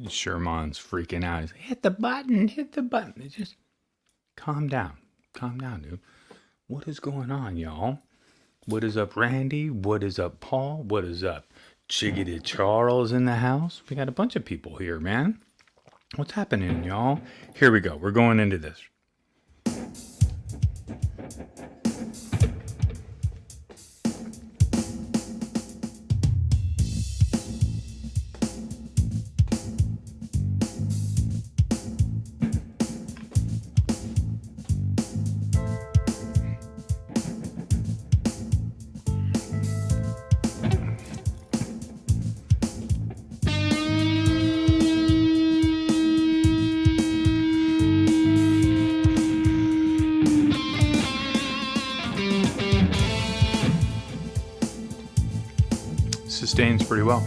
Sherman's freaking out. He's like, hit the button, hit the button. Just calm down, dude. What is going on, y'all? What is up, Randy? What is up, Paul? What is up, Chiggity Charles in the house? We got a bunch of people here, man. What's happening, y'all? Here we go. We're going into this. Sustains pretty well.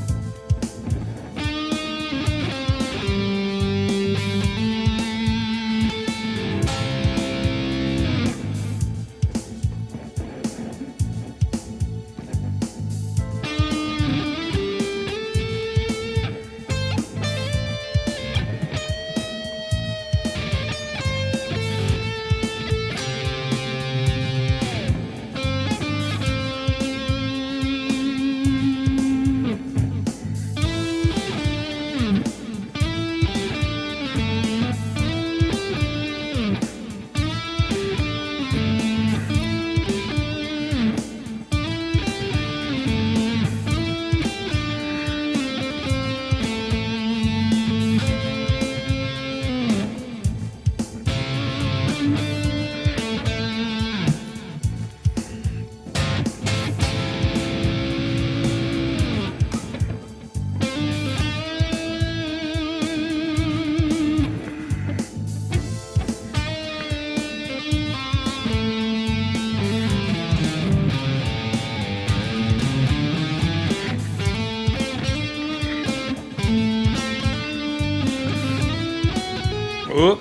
Oh.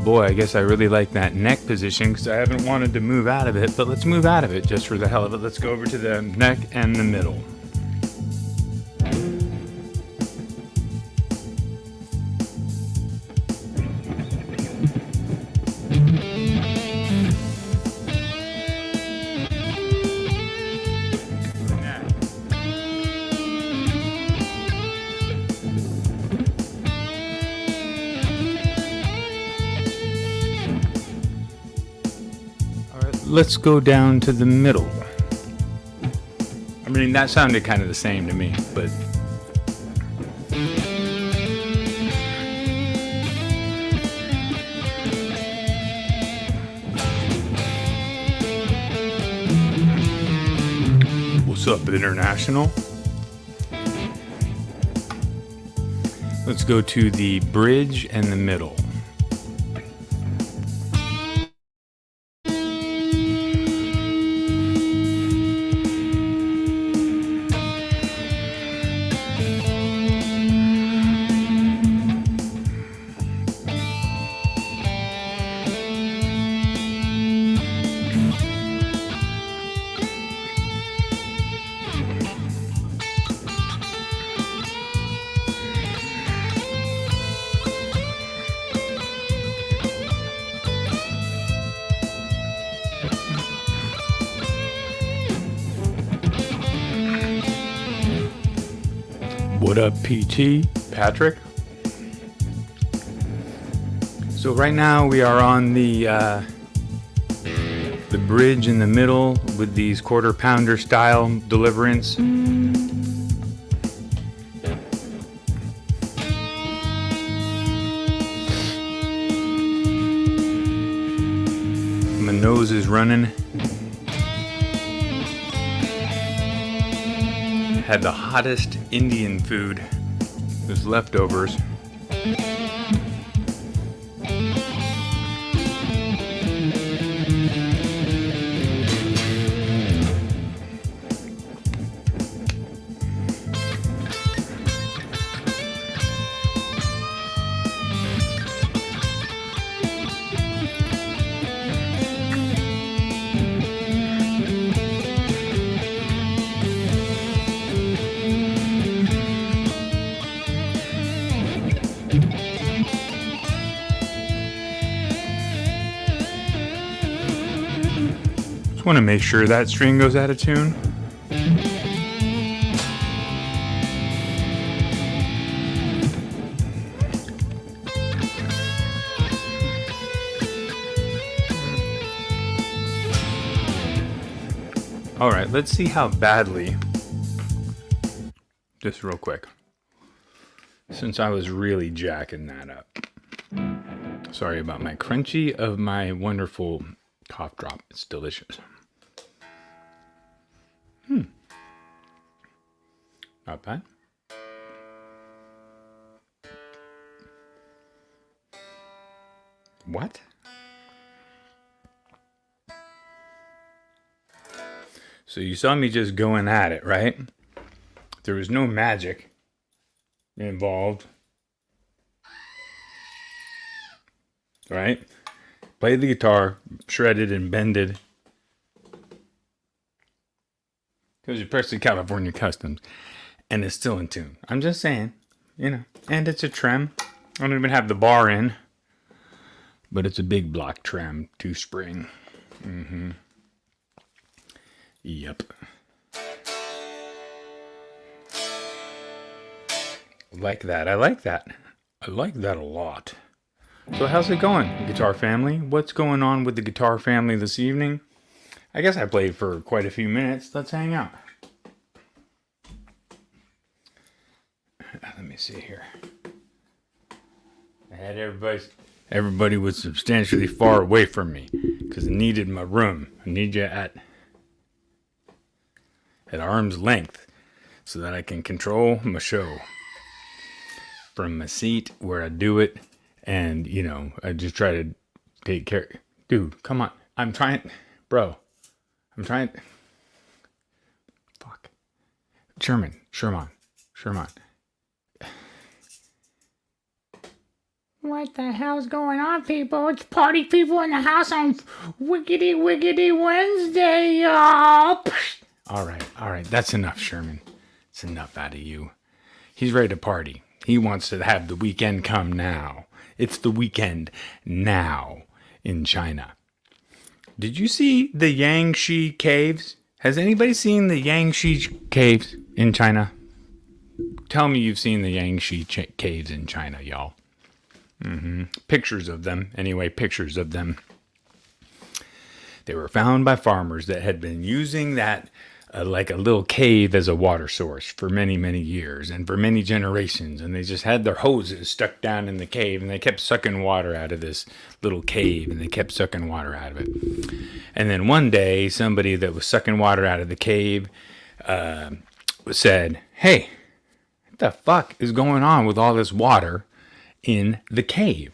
Boy, I guess I really like that neck position because I haven't wanted to move out of it, but let's move out of it just for the hell of it. Let's go over to the neck and the middle. Let's go down to the middle. I mean, that sounded kind of the same to me, but what's up, International? Let's go to the bridge and the middle. What up, PT? Patrick? So right now we are on the bridge in the middle with these quarter pounder style deliverance. My nose is running. had the hottest Indian food. There's leftovers. Just want to make sure that string goes out of tune. All right, let's see how badly, just real quick, since I was really jacking that up. Sorry about my crunchy of my wonderful cough drop. It's delicious. Not bad. What? So you saw me just going at it, right? There was no magic involved. Right? Played the guitar, shredded and bended. Because you Pressleys California Customs. And it's still in tune. I'm just saying, you know. And it's a trem. I don't even have the bar in. But it's a big block trem, 2-spring. Yep. Like that. I like that. I like that a lot. So how's it going, guitar family? What's going on with the guitar family this evening? I guess I played for quite a few minutes. Let's hang out. Let me see here. I had everybody was substantially far away from me because I needed my room. I need you at arm's length so that I can control my show from my seat where I do it. And, you know, I just try to take care. Dude, come on. I'm trying. Bro. I'm trying. Fuck. Sherman. What the hell's going on, people? It's party people in the house on Wiggity Wednesday, y'all. All right. That's enough, Sherman. It's enough out of you. He's ready to party. He wants to have the weekend come now. It's the weekend now in China. Did you see the Yangtze caves? Has anybody seen the Yangtze caves in China? Tell me you've seen the Yangtze caves in China, y'all. Pictures of them. Anyway, pictures of them. They were found by farmers that had been using that like a little cave as a water source for many, many years and for many generations. And they just had their hoses stuck down in the cave and they kept sucking water out of this little cave and they kept sucking water out of it. And then one day, somebody that was sucking water out of the cave said, "Hey, what the fuck is going on with all this water in the cave?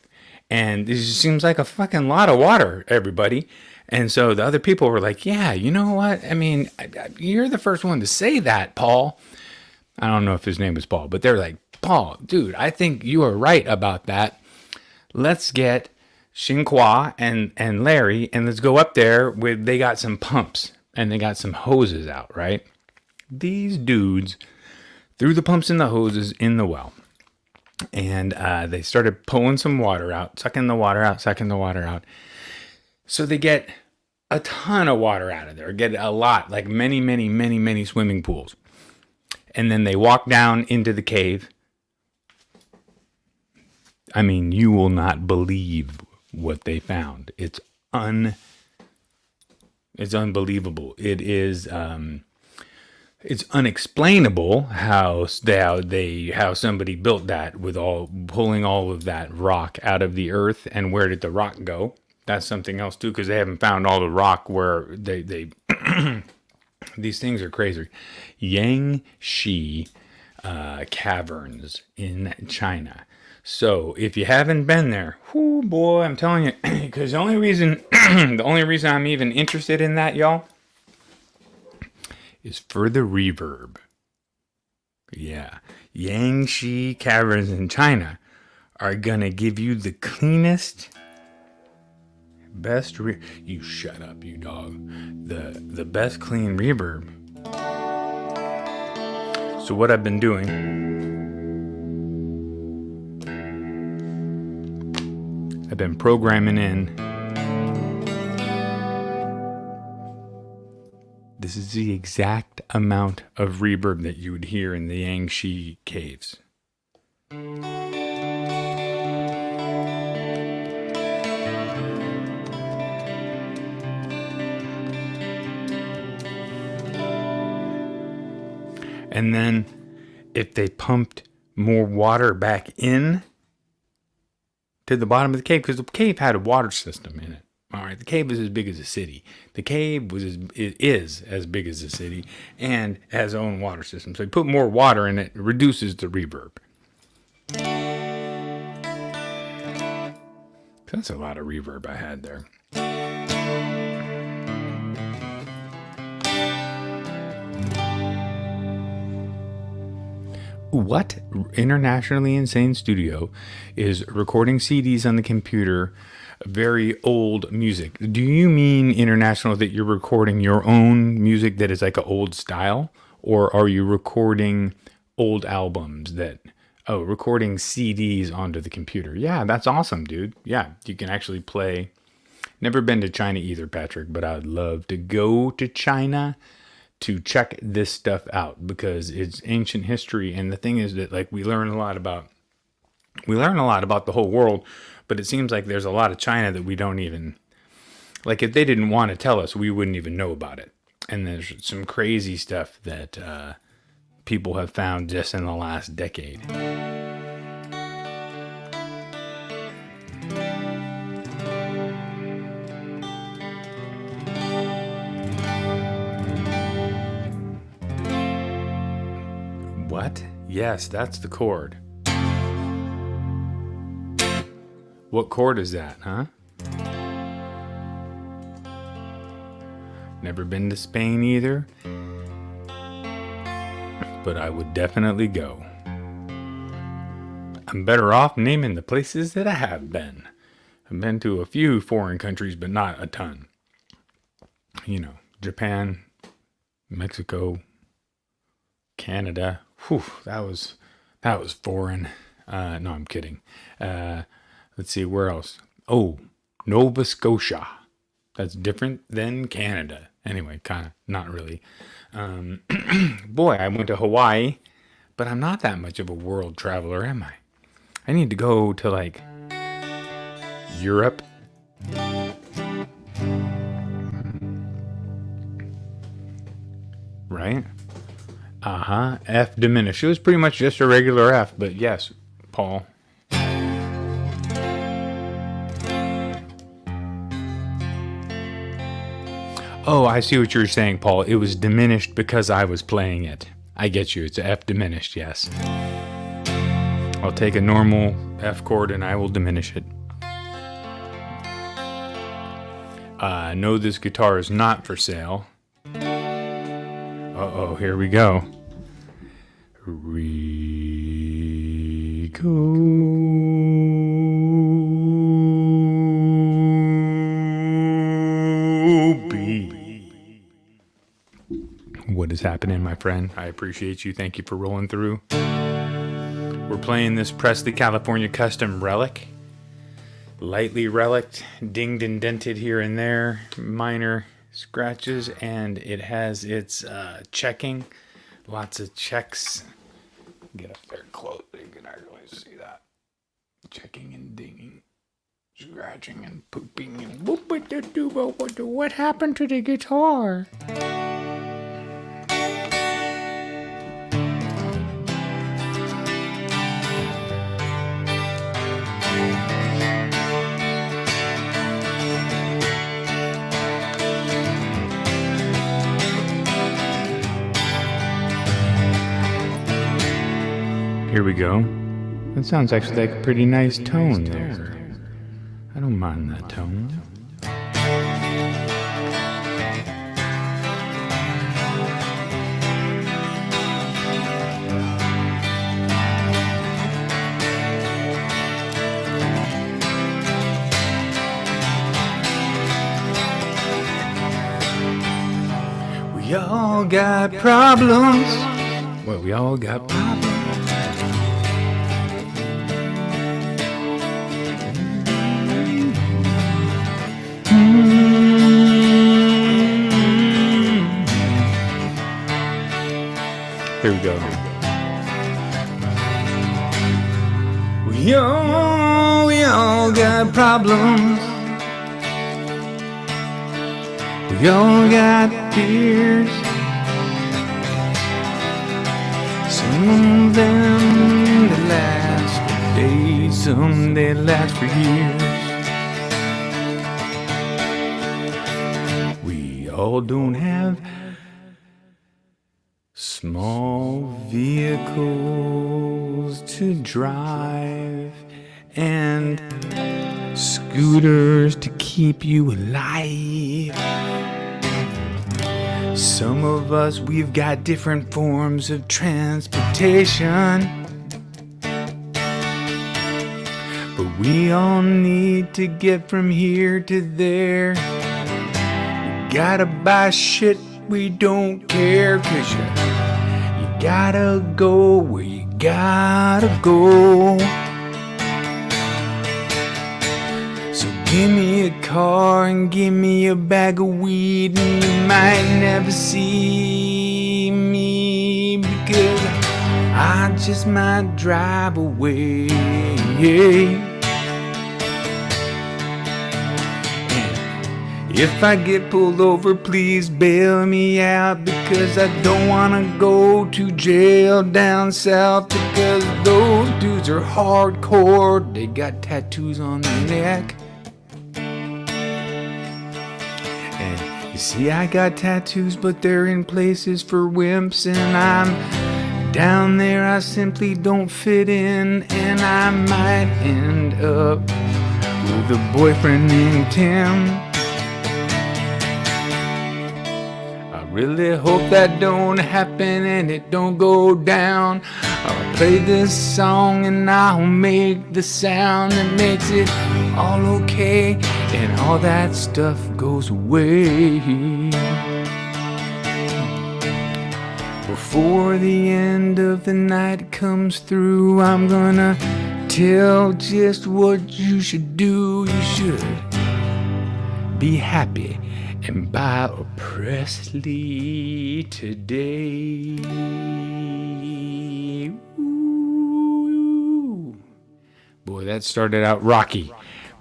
And this seems like a fucking lot of water, everybody." And so the other people were like, "Yeah, you know what? I mean, you're the first one to say that, Paul." I don't know if his name was Paul, but they're like, "Paul, dude, I think you are right about that. Let's get Xinhua and Larry, and let's go up there they got some pumps and they got some hoses out, right?" These dudes threw the pumps and the hoses in the well. And they started pulling some water out, sucking the water out. So they get a ton of water out of there, get a lot, like many, many, many, many swimming pools. And then they walk down into the cave. I mean, you will not believe what they found. It's unbelievable. It's unexplainable how somebody built that with pulling all of that rock out of the earth. And where did the rock go? That's something else too, because they haven't found all the rock where they These things are crazy. Yangtze caverns in China. So if you haven't been there, whoo boy, I'm telling you, because the only reason I'm even interested in that, y'all, is for the reverb. Yeah, Yangtze caverns in China are gonna give you the cleanest, best you shut up, you dog. The best clean reverb. So what I've been doing, I've been programming in. This is the exact amount of reverb that you would hear in the Yangtze caves. And then if they pumped more water back in to the bottom of the cave, because the cave had a water system in it. All right, the cave was as big as a city. The cave is as big as a city and has its own water system. So you put more water in it, it reduces the reverb. That's a lot of reverb I had there. What internationally insane studio is recording CDs on the computer, very old music? Do you mean international that you're recording your own music that is like an old style? Or are you recording old albums recording CDs onto the computer? Yeah, that's awesome, dude. Yeah, you can actually play. Never been to China either, Patrick, but I'd love to go to China to check this stuff out because it's ancient history. And the thing is that like we learn a lot about the whole world, but it seems like there's a lot of China that we don't even, like if they didn't want to tell us, we wouldn't even know about it. And there's some crazy stuff that people have found just in the last decade. What? Yes, that's the chord. What chord is that, huh? Never been to Spain either, but I would definitely go. I'm better off naming the places that I have been. I've been to a few foreign countries, but not a ton. You know, Japan, Mexico, Canada. Whew, that was foreign. No, I'm kidding. Let's see, where else? Oh, Nova Scotia. That's different than Canada. Anyway, kind of, not really. Boy, I went to Hawaii, but I'm not that much of a world traveler, am I? I need to go to, like, Europe. Right? F diminished. It was pretty much just a regular F, but yes, Paul. Oh, I see what you're saying, Paul. It was diminished because I was playing it. I get you. It's a F diminished, yes. I'll take a normal F chord and I will diminish it. No, this guitar is not for sale. Uh-oh, here we go. What is happening, my friend? I appreciate you. Thank you for rolling through. We're playing this Pressleys California Custom Relic. Lightly relicked, dinged and dented here and there, minor scratches, and it has its checking. Lots of checks. Get up there close so you can actually see that. Checking and dinging, scratching and pooping and What happened to the guitar? here we go. That sounds actually like a pretty nice tone there. I don't mind that tone. We all got problems. Well, we all got problems. Here we go. We all got problems. We all got fears. Some of them they last for days, some they last for years. We all don't have small vehicles to drive and scooters to keep you alive. Some of us, we've got different forms of transportation, but we all need to get from here to there. You gotta buy shit, we don't care, 'cause you gotta go where you gotta go. So give me a car and give me a bag of weed, and you might never see me, because I just might drive away. If I get pulled over, please bail me out, because I don't wanna go to jail down south, because those dudes are hardcore. They got tattoos on their neck. And you see, I got tattoos, but they're in places for wimps, and I'm down there, I simply don't fit in, and I might end up with a boyfriend named Tim. Really hope that don't happen and it don't go down. I'll play this song and I'll make the sound that makes it all okay, and all that stuff goes away. Before the end of the night comes through, I'm gonna tell just what you should do. You should be happy and buy a Presley today. Ooh. Boy, that started out rocky,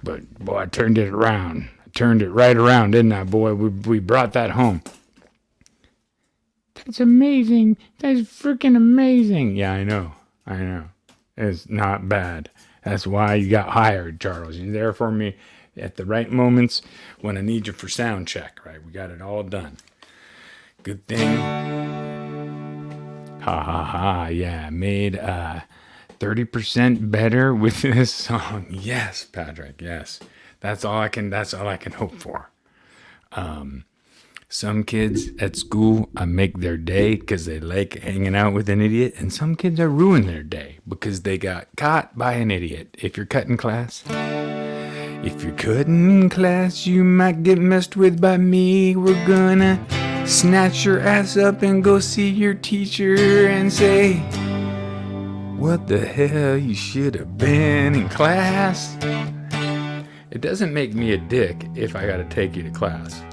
but boy, I turned it around. I turned it right around, didn't I, boy? We brought that home. That's amazing. That's freaking amazing. Yeah, I know. It's not bad. That's why you got hired, Charles. You're there for me at the right moments when I need you for sound check, right? We got it all done. Good thing. Ha ha ha. Yeah, made 30% better with this song. Yes, Patrick. Yes. That's all I can hope for. Some kids at school, I make their day because they like hanging out with an idiot, and some kids I ruin their day because they got caught by an idiot. If you're cutting class, you might get messed with by me. We're gonna snatch your ass up and go see your teacher and say, what the hell, you should have been in class. It doesn't make me a dick if I gotta take you to class.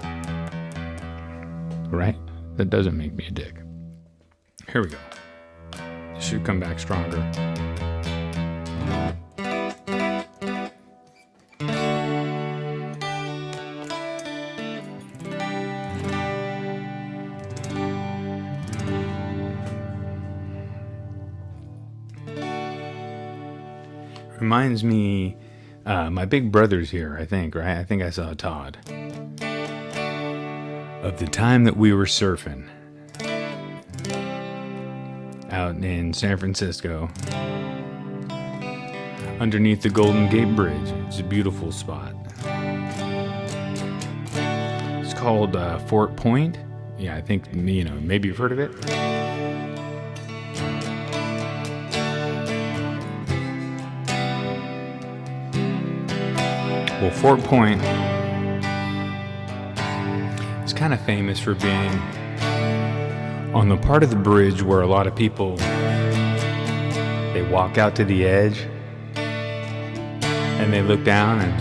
Right? That doesn't make me a dick. Here we go. Should come back stronger. Reminds me, my big brother's here, I think, right? I think I saw Todd. Of the time that we were surfing out in San Francisco, underneath the Golden Gate Bridge. It's a beautiful spot. It's called Fort Point. Yeah, I think, maybe you've heard of it. Well, Fort Point is kind of famous for being on the part of the bridge where a lot of people, they walk out to the edge and they look down and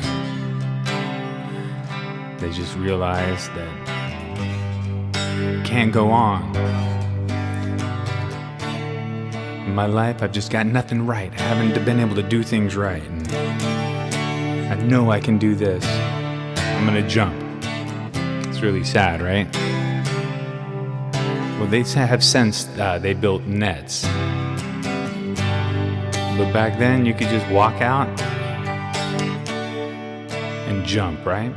they just realize that it can't go on. In my life, I've just got nothing right. I haven't been able to do things right. And I know I can do this. I'm gonna jump. It's really sad, right? Well, they have since they built nets. But back then, you could just walk out and jump, right?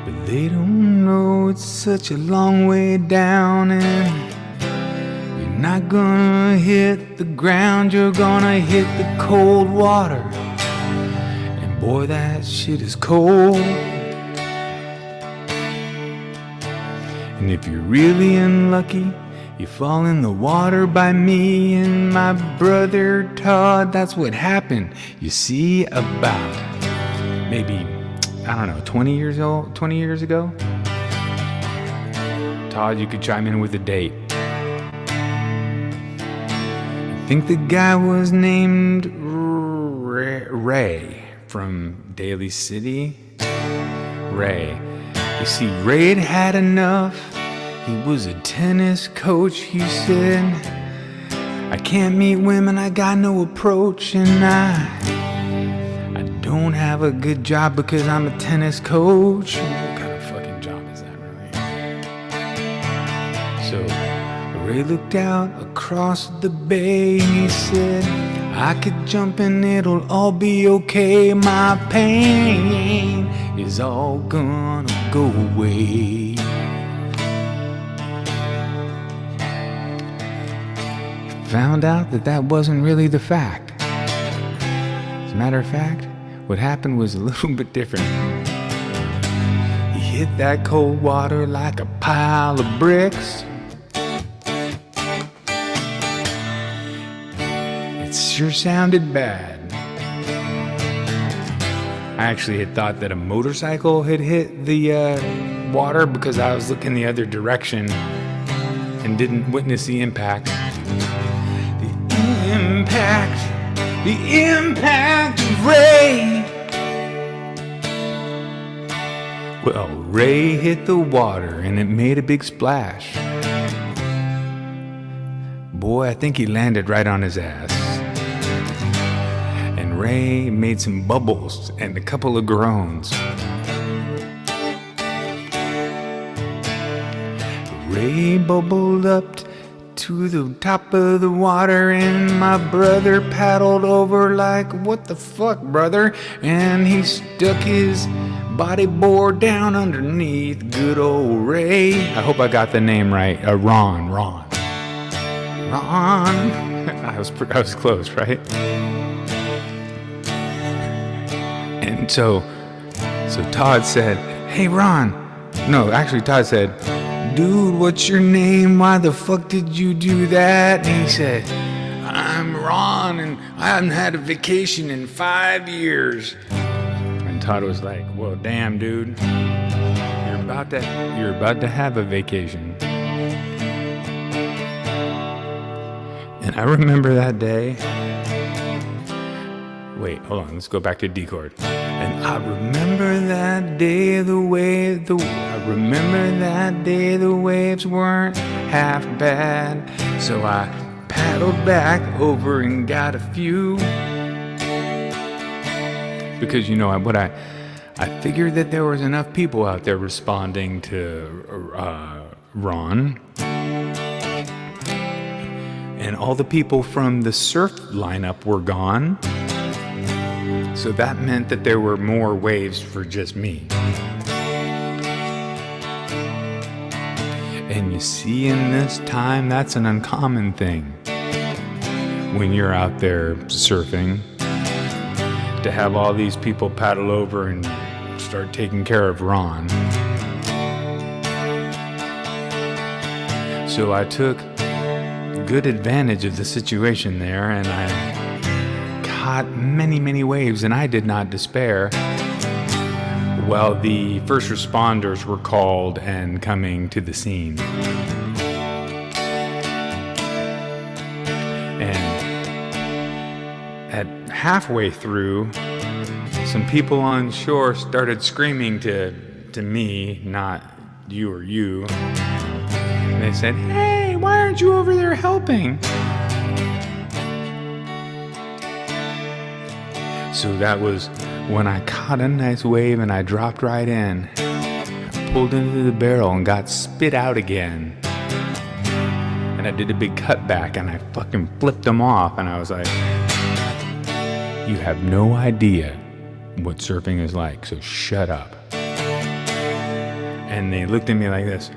But they don't know it's such a long way down, and you're not gonna hit the ground, you're gonna hit the cold water. And boy, that shit is cold. And if you're really unlucky, you fall in the water by me and my brother Todd. That's what happened. You see, about maybe, 20 years ago. Todd, you could chime in with a date. I think the guy was named Ray from Daly City. Ray. You see, Ray had enough. He was a tennis coach, he said. I can't meet women, I got no approach, and I don't have a good job because I'm a tennis coach. What kind of fucking job is that, really? So Ray looked out across the bay and he said, I could jump and it'll all be okay. My pain is all gonna go away. Found out that wasn't really the fact. As a matter of fact, what happened was a little bit different. He hit that cold water like a pile of bricks. It sure sounded bad. I actually had thought that a motorcycle had hit the water because I was looking the other direction and didn't witness the impact. The impact of Ray. Well, Ray hit the water and it made a big splash. Boy, I think he landed right on his ass. And Ray made some bubbles and a couple of groans. Ray bubbled up to the top of the water, and my brother paddled over like, what the fuck, brother? And he stuck his bodyboard down underneath good old Ray. I hope I got the name right. Ron. I was close, right? And so Todd said, hey, Ron. No, actually Todd said, dude, what's your name? Why the fuck did you do that? And he said, I'm Ron, and I haven't had a vacation in 5 years. And Todd was like, well, damn, dude, you're about to have a vacation. And I remember that day. Wait, hold on, let's go back to D chord. And I remember that day the waves weren't half bad. So I paddled back over and got a few. Because I figured that there was enough people out there responding to Ron. And all the people from the surf lineup were gone. So that meant that there were more waves for just me. And you see, in this time, that's an uncommon thing when you're out there surfing, to have all these people paddle over and start taking care of Ron. So I took good advantage of the situation there, and I caught many, many waves, and I did not despair. While the first responders were called and coming to the scene. And at halfway through, some people on shore started screaming to me, not you or you. And they said, "Hey, why aren't you over there helping?" So that was when I caught a nice wave and I dropped right in. I pulled into the barrel and got spit out again. And I did a big cutback and I fucking flipped them off, and I was like, "You have no idea what surfing is like, so shut up." And they looked at me like this.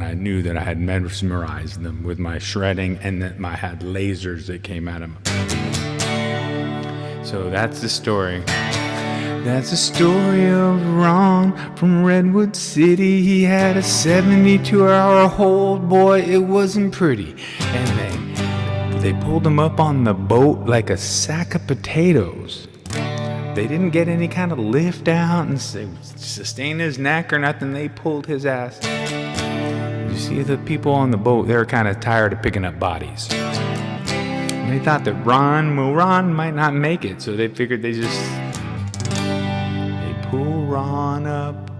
I knew that I had mesmerized them with my shredding, and that I had lasers that came at them. So that's the story. That's the story of Ron from Redwood City. He had a 72-hour hold, boy, it wasn't pretty. And they pulled him up on the boat like a sack of potatoes. They didn't get any kind of lift out and sustain his neck or nothing. They pulled his ass. You see, the people on the boat, they were kind of tired of picking up bodies. And they thought that Ron might not make it, so they figured they pull Ron up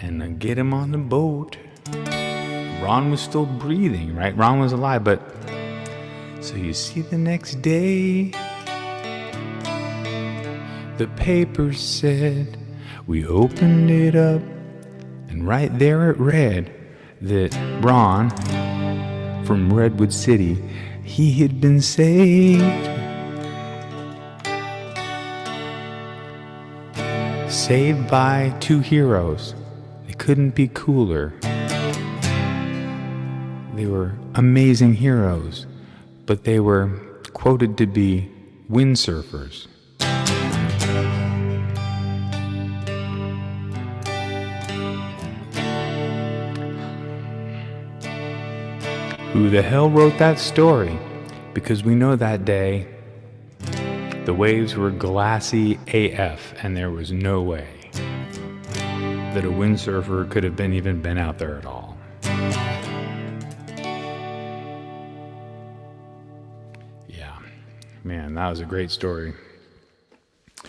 and get him on the boat. Ron was still breathing, right? Ron was alive, but so you see, the next day, the paper said, we opened it up, and right there it read that Ron from Redwood City, he had been saved. Saved by two heroes. They couldn't be cooler. They were amazing heroes, but they were quoted to be windsurfers. Who the hell wrote that story? Because we know that day the waves were glassy AF, and there was no way that a windsurfer could have been out there at all. Yeah, man, that was a great story.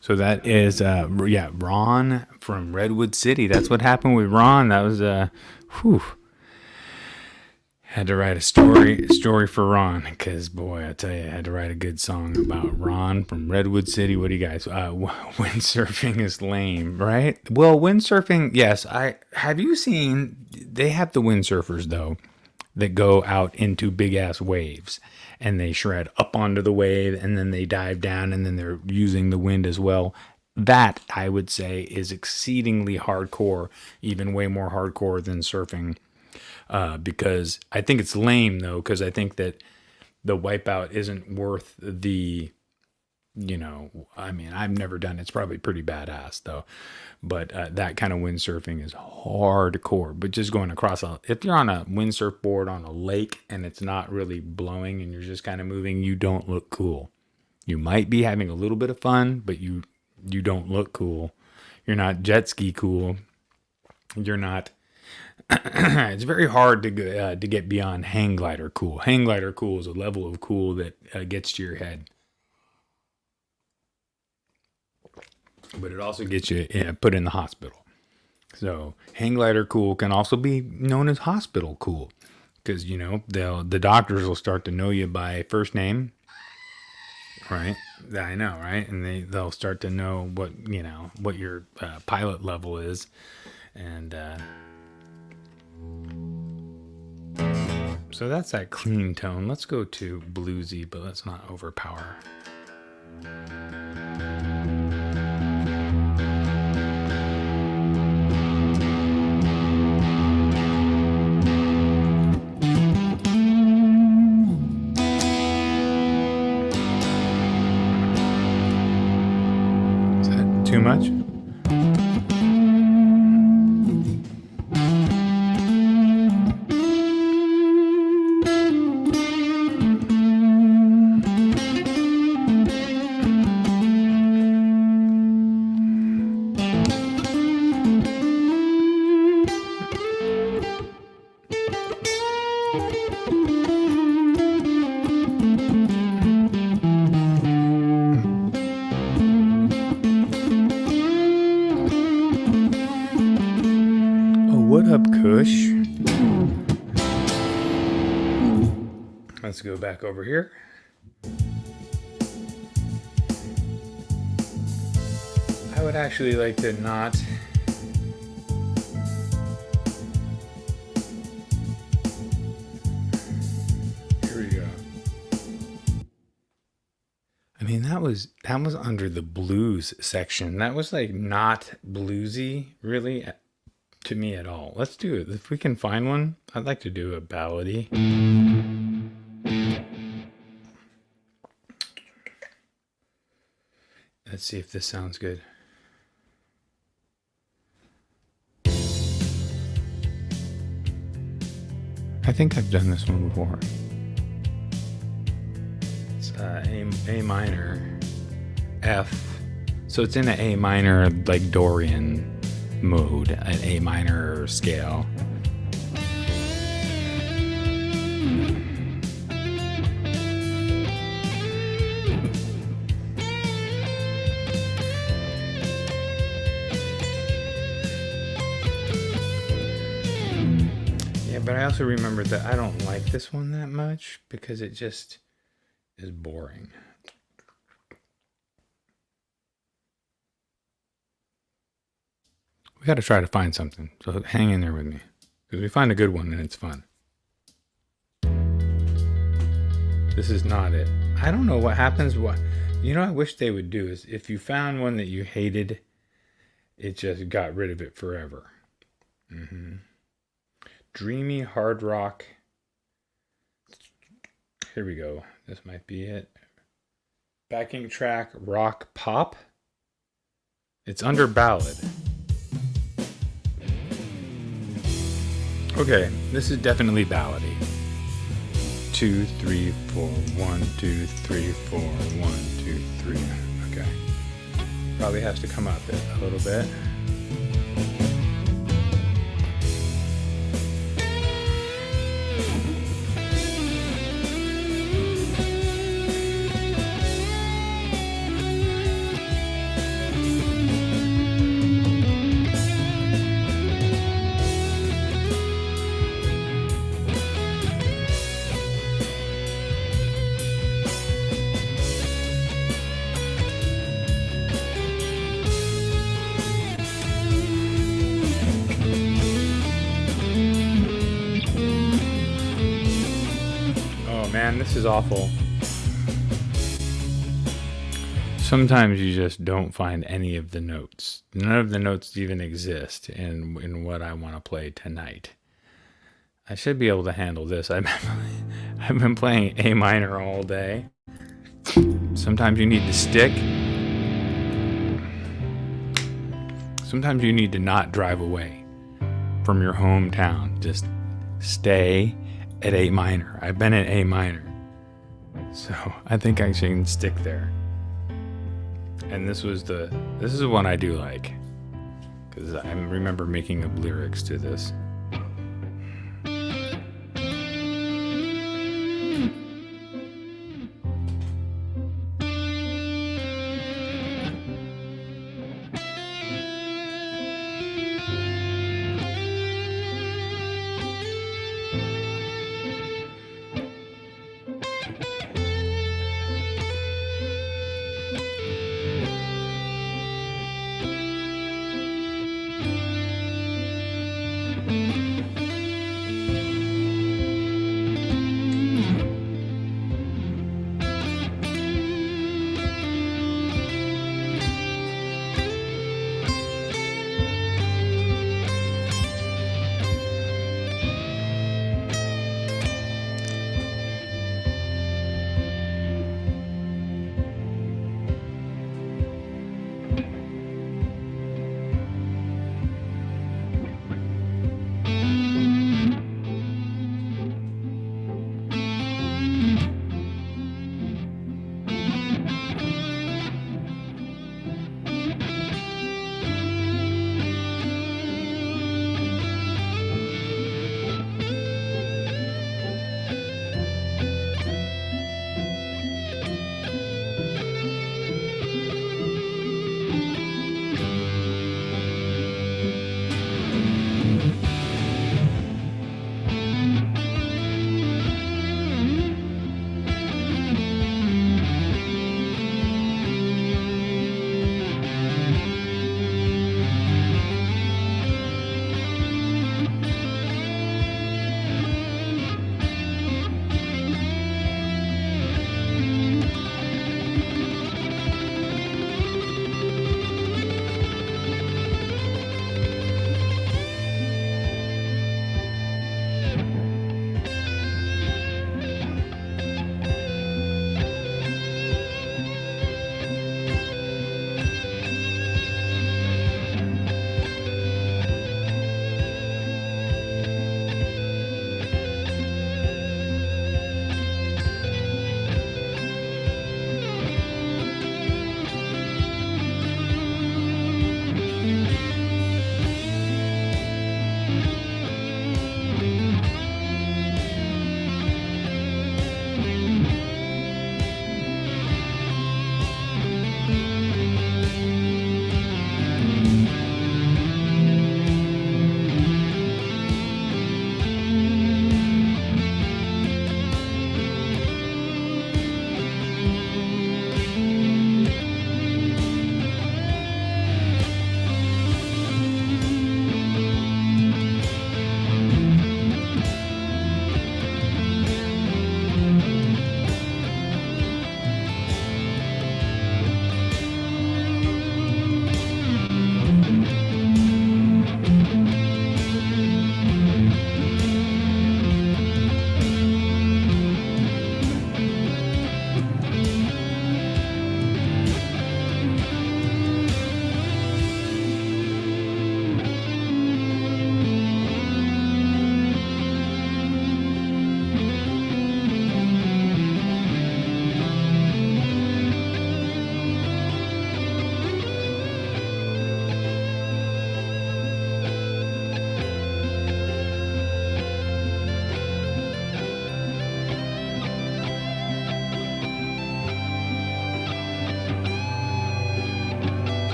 So that is, Ron from Redwood City. That's what happened with Ron. That was, Had to write a story for Ron, because boy, I tell you, I had to write a good song about Ron from Redwood City. What do you guys? Windsurfing is lame, right? Well, windsurfing, yes. Have you seen? They have the windsurfers though that go out into big ass waves and they shred up onto the wave and then they dive down and then they're using the wind as well. That, I would say, is exceedingly hardcore, even way more hardcore than surfing. Because I think it's lame though, because I think that the wipeout isn't worth the, I've never done it. It's probably pretty badass though, but that kind of windsurfing is hardcore. But just going across, if you're on a windsurf board on a lake and it's not really blowing and you're just kind of moving, you don't look cool. You might be having a little bit of fun, but you don't look cool. You're not jet ski cool. You're not. It's very hard to get beyond hang glider cool. Hang glider cool is a level of cool that gets to your head, but it also gets you put in the hospital. So hang glider cool can also be known as hospital cool, because the doctors will start to know you by first name, right? I know, right? And they'll start to know what your pilot level is, and. So that's that clean tone. Let's go to bluesy, but let's not overpower. too much? What up, Kush? Let's go back over here. I would actually like to not. Here we go. I mean, that was under the blues section. That was like not bluesy, really. To me at all. Let's do it. If we can find one, I'd like to do a ballady. Let's see if this sounds good. I think I've done this one before. It's A minor, F. So it's in an A minor, like Dorian mode, an A minor scale. Yeah, but I also remembered that I don't like this one that much because it just is boring. We got to try to find something. So hang in there with me. Because we find a good one and it's fun. This is not it. I don't know what happens. I wish they would do is if you found one that you hated, it just got rid of it forever. Dreamy hard rock. Here we go. This might be it. Backing track rock pop. It's under ballad. Okay, this is definitely ballady. 2, 3, 4, 1, 2, 3, 4, 1, 2, 3. Okay. Probably has to come up a little bit. Man, this is awful. Sometimes you just don't find any of the notes. None of the notes even exist in what I want to play tonight. I should be able to handle this. I've been playing A minor all day. Sometimes you need to stick. Sometimes you need to not drive away from your hometown. Just stay at A minor. I've been at A minor. So I think I can stick there. And this is the one I do like. Because I remember making up lyrics to this.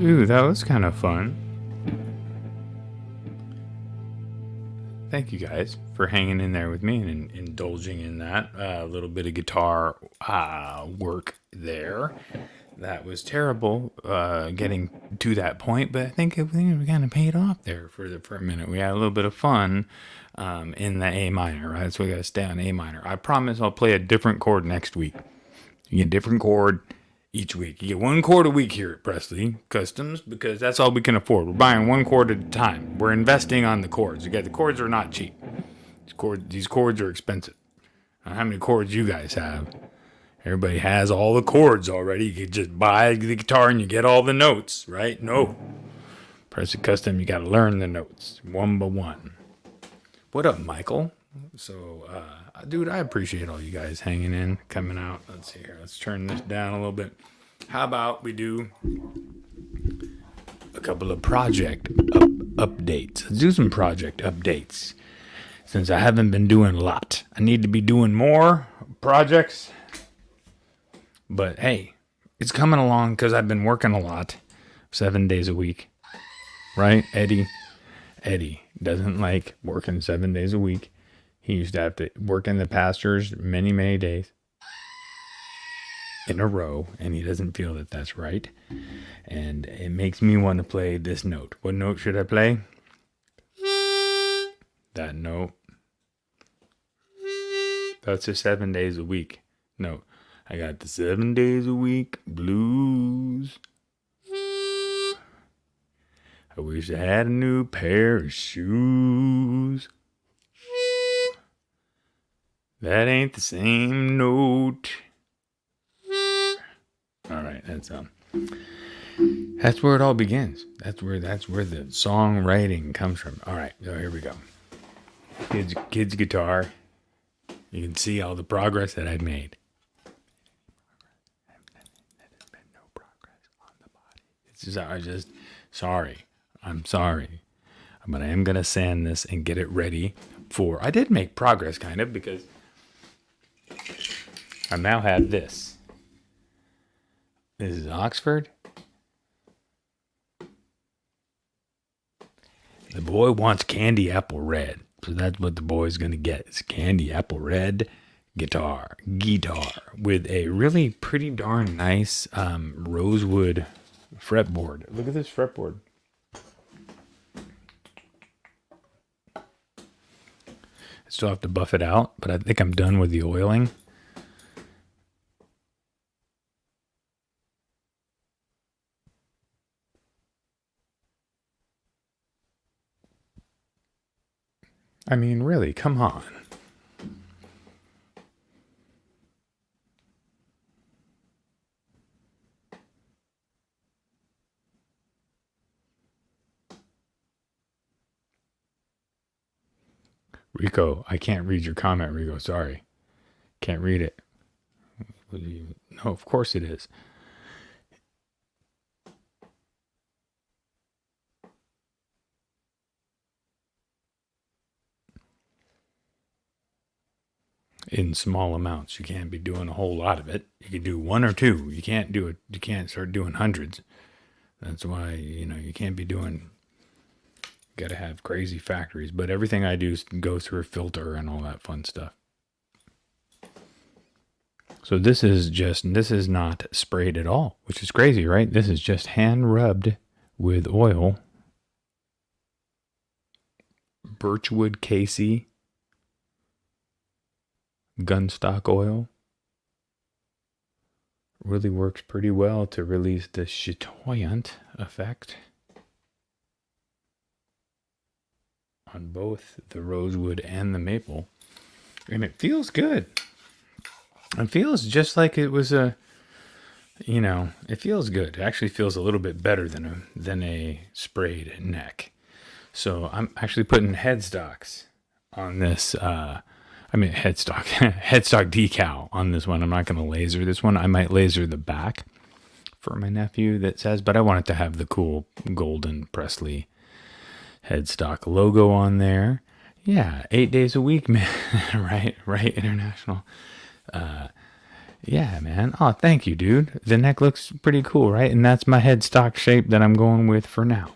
Ooh, that was kind of fun. Thank you guys for hanging in there with me and indulging in that. A little bit of guitar work there. That was terrible getting to that point, but I think we kind of paid off there for a minute. We had a little bit of fun in the A minor, right? So we got to stay on A minor. I promise I'll play a different chord next week. You get a different chord each week. You get one chord a week here at Presley Customs because that's all we can afford. We're buying one chord at a time. We're investing on the chords. Again, the chords are not cheap. These chords are expensive. I don't know how many chords you guys have. Everybody has all the chords already. You could just buy the guitar and you get all the notes, right? No. Presley Custom, you got to learn the notes one by one. What up, Michael? So, dude, I appreciate all you guys hanging in, coming out. Let's see here. Let's turn this down a little bit. How about we do a couple of project updates? Let's do some project updates. Since I haven't been doing a lot, I need to be doing more projects. But hey, it's coming along because I've been working a lot, 7 days a week, right? Eddie doesn't like working 7 days a week. He used to have to work in the pastures many, many days in a row, and he doesn't feel that that's right. And it makes me want to play this note. What note should I play? That note. That's a 7 days a week note. I got the 7 days a week blues. I wish I had a new pair of shoes. That ain't the same note. All right, that's where it all begins. That's where the songwriting comes from. All right, so here we go. Kids guitar. You can see all the progress that I've made. There's been no progress on the body. I'm sorry. But I am going to sand this and get it ready for... I did make progress, kind of, because I now have this. This is Oxford. The boy wants candy apple red. So that's what the boy's going to get. It's candy apple red guitar with a really pretty darn nice rosewood fretboard. Look at this fretboard. I still have to buff it out, but I think I'm done with the oiling. I mean, really, come on. Rico, I can't read your comment, Rico. Sorry. Can't read it. No, of course it is. In small amounts. You can't be doing a whole lot of it. You can do one or two. You can't do it. You can't start doing hundreds. That's why, you can't be doing... Got to have crazy factories. But everything I do goes through a filter and all that fun stuff. So this is not sprayed at all, which is crazy, right? This is just hand rubbed with oil. Birchwood Casey gunstock oil. Really works pretty well to release the chatoyant effect on both the rosewood and the maple. And it feels good. It feels just like it was it feels good. It actually feels a little bit better than a sprayed neck. So I'm actually putting headstocks on this, headstock decal on this one. I'm not going to laser this one. I might laser the back for my nephew that says, but I want it to have the cool golden Presley headstock logo on there. Yeah, 8 days a week, man. right, international. Yeah, man. Oh, thank you, dude. The neck looks pretty cool, right? And that's my headstock shape that I'm going with for now.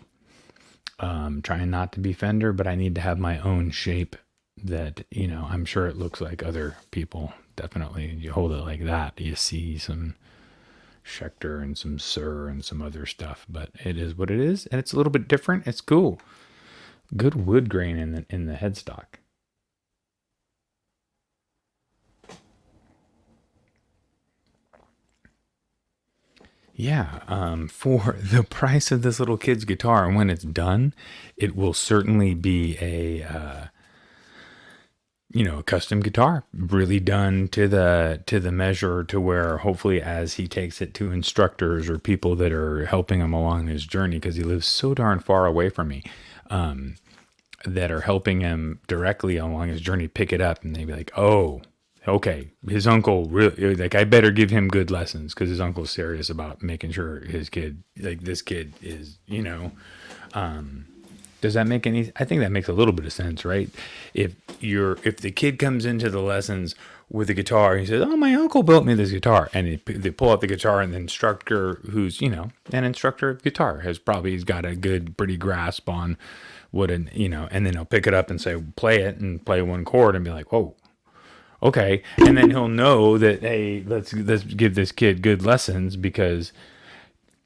Trying not to be Fender, but I need to have my own shape that, I'm sure it looks like other people. Definitely. You hold it like that, you see some Schecter and some Sir and some other stuff, but it is what it is, and it's a little bit different. It's cool. Good wood grain in the headstock. Yeah, for the price of this little kid's guitar, and when it's done, it will certainly be a custom guitar, really done to the measure, to where hopefully as he takes it to instructors or people that are helping him along his journey, because he lives so darn far away from me, that are helping him directly along his journey, pick it up, and they be like, oh, okay, his uncle really, like, I better give him good lessons, because his uncle's serious about making sure his kid, like, this kid is, does that make any, I think that makes a little bit of sense, right? If the kid comes into the lessons with a guitar, he says, oh, my uncle built me this guitar, and they pull out the guitar, and the instructor, who's, an instructor of guitar, he's got a good, pretty grasp on what and then he'll pick it up and say, play it, and play one chord, and be like, whoa, okay. And then he'll know that, hey, let's give this kid good lessons, because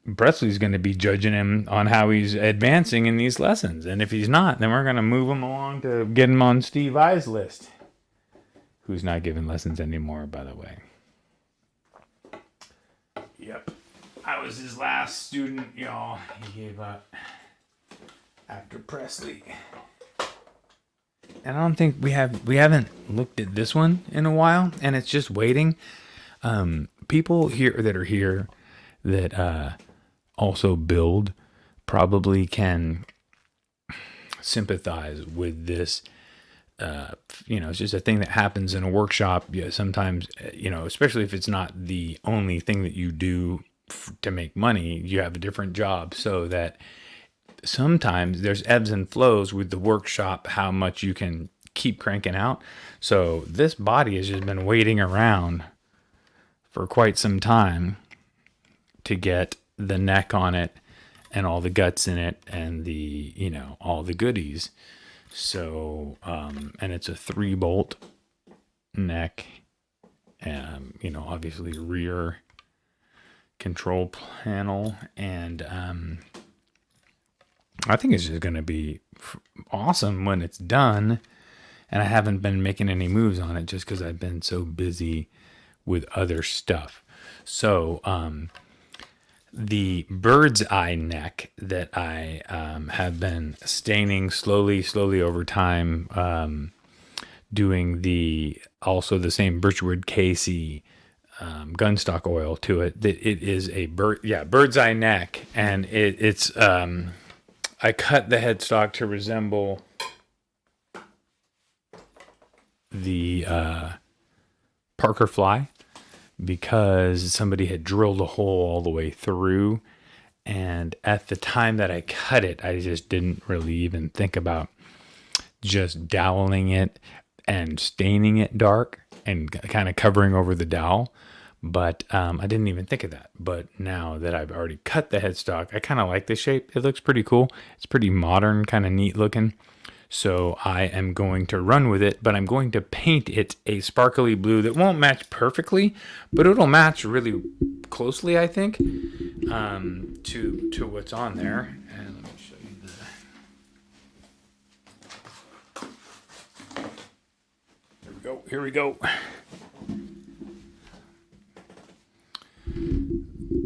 Pressleys going to be judging him on how he's advancing in these lessons. And if he's not, then we're going to move him along to get him on Steve I's list, who's not giving lessons anymore, by the way. Yep. I was his last student, y'all. He gave up after Presley. And I don't think we haven't looked at this one in a while, and it's just waiting. People here that also build probably can sympathize with this. It's just a thing that happens in a workshop. Yeah, sometimes, especially if it's not the only thing that you do to make money, you have a different job, so that sometimes there's ebbs and flows with the workshop, how much you can keep cranking out. So this body has just been waiting around for quite some time to get the neck on it and all the guts in it and the, all the goodies. So, and it's a 3-bolt neck, obviously rear control panel, and I think it's just going to be awesome when it's done. And I haven't been making any moves on it just because I've been so busy with other stuff. So, the bird's eye neck that I have been staining slowly over time, doing also the same birchwood Casey gunstock oil to it. That it is a bird's eye neck, and it's I cut the headstock to resemble the Parker fly, because somebody had drilled a hole all the way through, and at the time that I cut it, I just didn't really even think about just doweling it and staining it dark and kind of covering over the dowel. But I didn't even think of that. But now that I've already cut the headstock, I kind of like the shape. It looks pretty cool. It's pretty modern, kind of neat looking. So I am going to run with it, but I'm going to paint it a sparkly blue that won't match perfectly, but it'll match really closely, I think, to what's on there. And let me show you Here we go.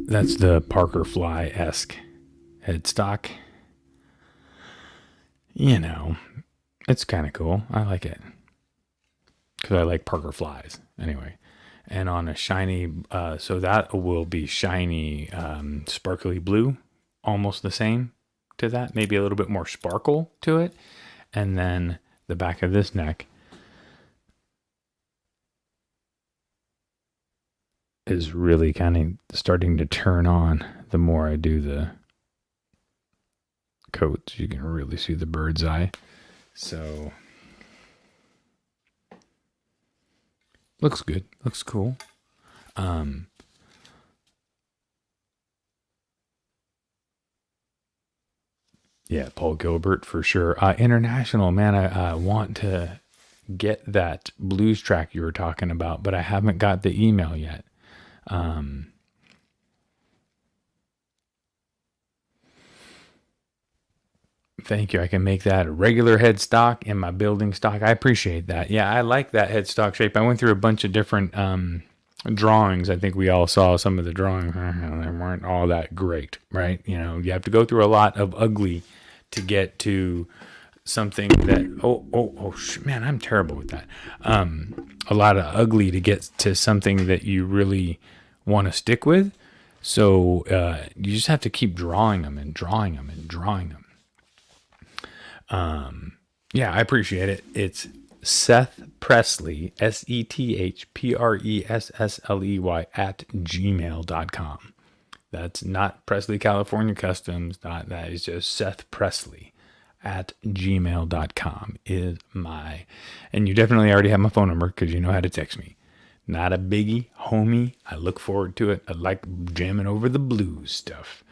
That's the Parker Fly-esque headstock. It's kind of cool. I like it, because I like Parker Flies anyway. And on a shiny, so that will be shiny, sparkly blue, almost the same to that, maybe a little bit more sparkle to it. And then the back of this neck is really kind of starting to turn on the more I do the coats. You can really see the bird's eye. So looks good, looks cool. Yeah, Paul Gilbert for sure. International, man, I want to get that blues track you were talking about, but I haven't got the email yet. Thank you. I can make that a regular headstock in my building stock. I appreciate that. Yeah, I like that headstock shape. I went through a bunch of different drawings. I think we all saw some of the drawings. They weren't all that great, right? You know, you have to go through a lot of ugly to get to something that man, I'm terrible with that. A lot of ugly to get to something that you really want to stick with. So you just have to keep drawing them and drawing them and drawing them. Yeah, I appreciate it. It's Seth Pressley, SETHPRESSLEY @gmail.com. That's not Presley California Customs. That is just Seth Pressley @gmail.com is my, and you definitely already have my phone number because you know how to text me. Not a biggie, homie. I look forward to it. I like jamming over the blues stuff.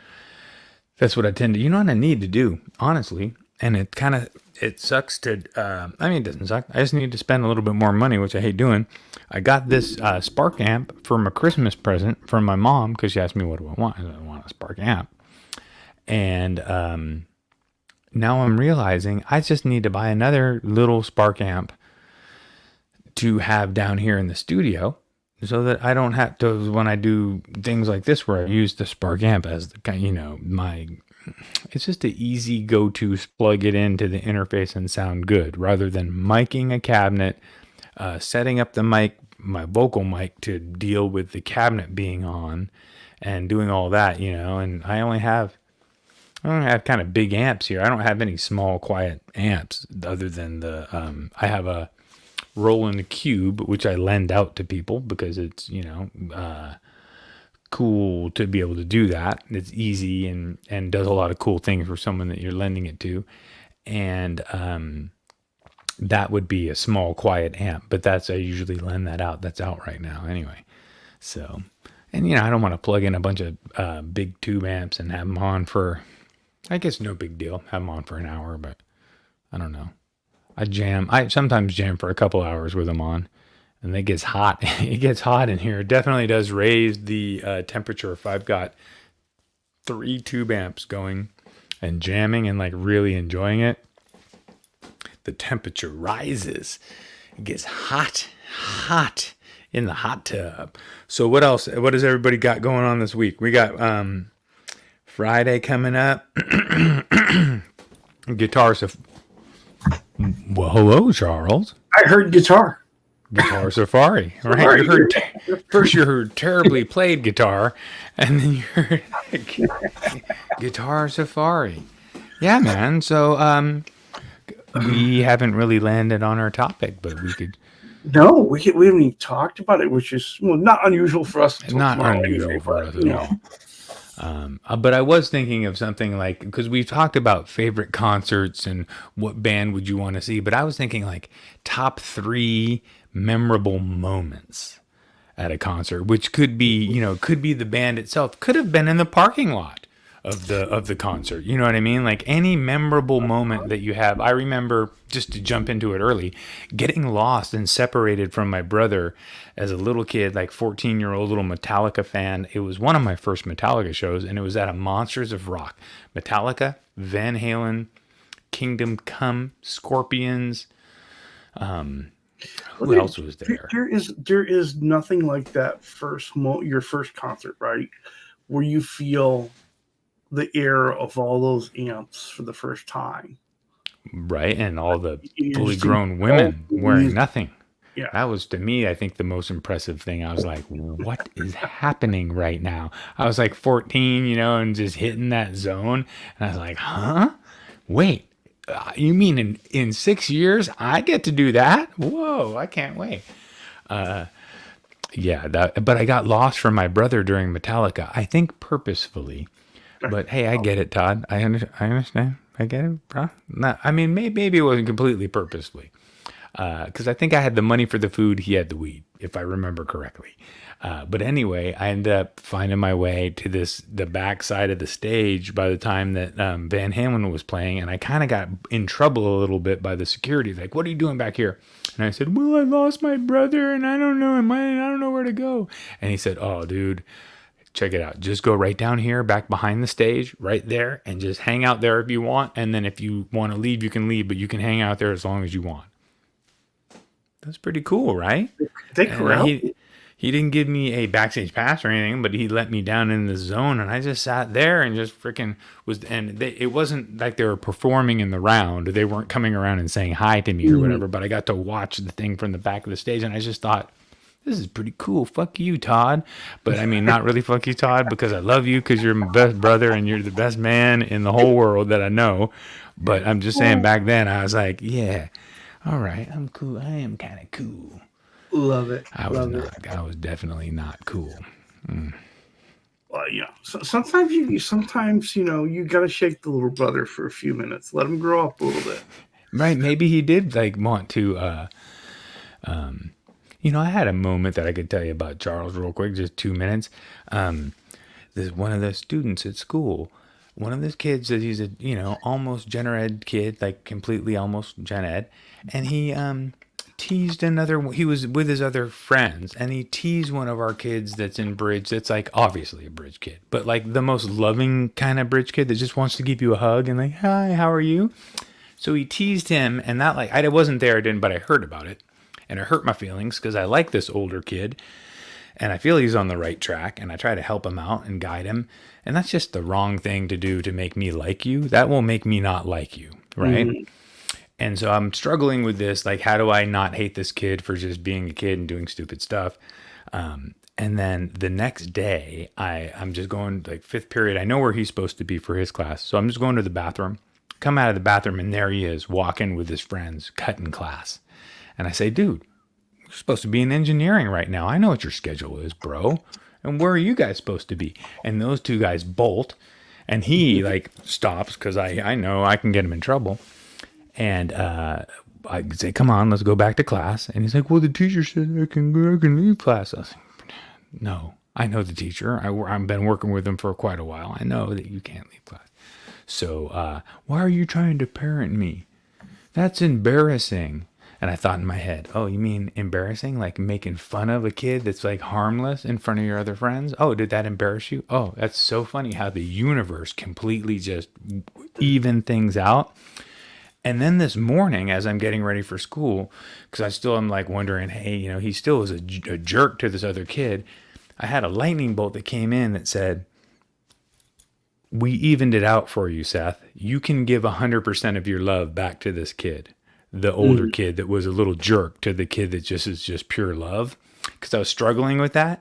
That's what I tend to, you know what I need to do, honestly. And it sucks to, I mean, it doesn't suck. I just need to spend a little bit more money, which I hate doing. I got this Spark amp from a Christmas present from my mom because she asked me, what do I want? I want a Spark amp. And now I'm realizing I just need to buy another little Spark amp to have down here in the studio so that I don't have to, when I do things like this where I use the Spark amp as the kind, you know, it's just an easy go-to, plug it into the interface and sound good rather than miking a cabinet, setting up the mic, my vocal mic to deal with the cabinet being on and doing all that, you know. And I only have kind of big amps here. I don't have any small quiet amps other than I have a Roland Cube, which I lend out to people because it's, you know, cool to be able to do that. It's easy and does a lot of cool things for someone that you're lending it to. And that would be a small quiet amp, but I usually lend that out. That's out right now anyway. So, and you know, I don't want to plug in a bunch of big tube amps and have them on for, I guess no big deal. Have them on for an hour, but I don't know. I sometimes jam for a couple hours with them on. And it gets hot. It gets hot in here. It definitely does raise the temperature. If I've got 3 tube amps going and jamming and like really enjoying it, the temperature rises. It gets hot in the hot tub. So what else? What has everybody got going on this week? We got Friday coming up. Guitar. Well, hello, Charles. I heard guitar. Guitar Safari, right? First you heard terribly played guitar, and then you heard Guitar Safari. Yeah, man. So we haven't really landed on our topic, but we could. No, we haven't even talked about it, which is not unusual for us. Not unusual for us at all. But I was thinking of something like, because we've talked about favorite concerts and what band would you want to see, but I was thinking like top 3 memorable moments at a concert, which could be, you know, could be the band itself, could have been in the parking lot of the concert. You know what I mean? Like any memorable moment that you have. I remember, just to jump into it early, getting lost and separated from my brother as a little kid, like 14-year-old little Metallica fan. It was one of my first Metallica shows, and it was at a Monsters of Rock. Metallica, Van Halen, Kingdom Come, Scorpions. Who else was there? There is nothing like that your first concert, right? Where you feel the air of all those amps for the first time. Right, and all the fully grown women wearing nothing. Yeah. That was, to me, I think the most impressive thing. I was like, what is happening right now? I was like 14, you know, and just hitting that zone. And I was like, huh? Wait, you mean in 6 years I get to do that? Whoa, I can't wait. Yeah, but I got lost from my brother during Metallica, I think purposefully. But hey, I get it, Todd. I understand. I get it, bro. I mean, maybe it wasn't completely purposefully. because I think I had the money for the food, he had the weed, if I remember correctly. But anyway, I ended up finding my way to the back side of the stage by the time that Van Halen was playing, and I kind of got in trouble a little bit by the security. Like, "What are you doing back here?" And I said, "Well, I lost my brother, and I don't know, I don't know where to go." And he said, "Oh, dude, check it out. Just go right down here, back behind the stage, right there, and just hang out there if you want. And then if you want to leave, you can leave, but you can hang out there as long as you want." That's pretty cool, right? They And corral. he didn't give me a backstage pass or anything, but he let me down in the zone, and I just sat there and just freaking was. And it wasn't like they were performing in the round; they weren't coming around and saying hi to me or whatever. But I got to watch the thing from the back of the stage, and I just thought, this is pretty cool. Fuck you, Todd. But I mean, not really fuck you, Todd, because I love you because you're my best brother and you're the best man in the whole world that I know. But I'm just saying, back then I was like, yeah, all right, I'm cool. I am kind of cool. Love it. I was Love it. not. I was definitely not cool. Well, sometimes you got to shake the little brother for a few minutes. Let him grow up a little bit. Right? Maybe he did like want to. I had a moment that I could tell you about Charles real quick, just 2 minutes. This one of the students at school, one of the kids that he's a almost gen ed kid, like completely almost gen ed, and he teased another. He was with his other friends, and he teased one of our kids that's in bridge. That's like obviously a bridge kid, but like the most loving kind of bridge kid that just wants to give you a hug and like, "Hi, how are you?" So he teased him, and that like I wasn't there, but I heard about it. And it hurt my feelings because I like this older kid and I feel he's on the right track and I try to help him out and guide him. And that's just the wrong thing to do to make me like you. That will make me not like you, right? Mm-hmm. And so I'm struggling with this. Like, how do I not hate this kid for just being a kid and doing stupid stuff? And then the next day, I'm just going like fifth period. I know where he's supposed to be for his class. So I'm just going to the bathroom, come out of the bathroom, and there he is walking with his friends, cutting class. And I say, "Dude, you're supposed to be in engineering right now. I know what your schedule is, bro. And where are you guys supposed to be?" And those two guys bolt. And he like stops because I know I can get him in trouble. And I say, "Come on, let's go back to class." And he's like, "Well, the teacher said I can leave class." I was like, "No, I know the teacher. I've been working with him for quite a while. I know that you can't leave class. So why are you trying to parent me? That's embarrassing." And I thought in my head, "Oh, you mean embarrassing? Like making fun of a kid that's like harmless in front of your other friends? Oh, did that embarrass you? Oh, that's so funny how the universe completely just evened things out." And then this morning, as I'm getting ready for school, because I still am like wondering, hey, he still was a jerk to this other kid. I had a lightning bolt that came in that said, "We evened it out for you, Seth. You can give 100% of your love back to this kid." The older kid that was a little jerk to the kid that just is just pure love. Because I was struggling with that.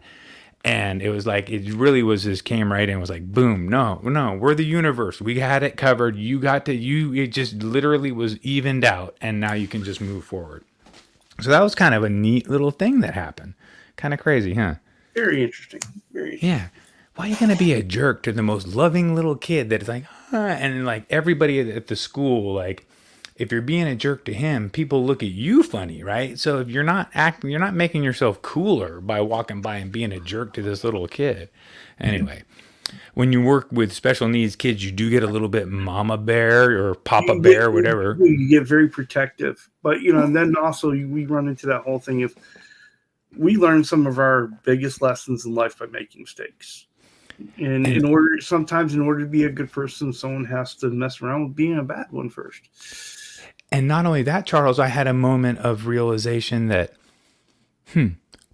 And it was like, it really was just came right in and was like, boom, no, we're the universe. We had it covered. It just literally was evened out. And now you can just move forward. So that was kind of a neat little thing that happened. Kind of crazy, huh? Very interesting. Very interesting. Yeah. Why are you going to be a jerk to the most loving little kid that is like, and like everybody at the school, like, if you're being a jerk to him, people look at you funny, right? So if you're not making yourself cooler by walking by and being a jerk to this little kid. Anyway, when you work with special needs kids, you do get a little bit mama bear or papa bear, whatever. You get very protective. But, and then also we run into that whole thing of we learn some of our biggest lessons in life by making mistakes. And sometimes in order to be a good person, someone has to mess around with being a bad one first. And not only that, Charles, I had a moment of realization that,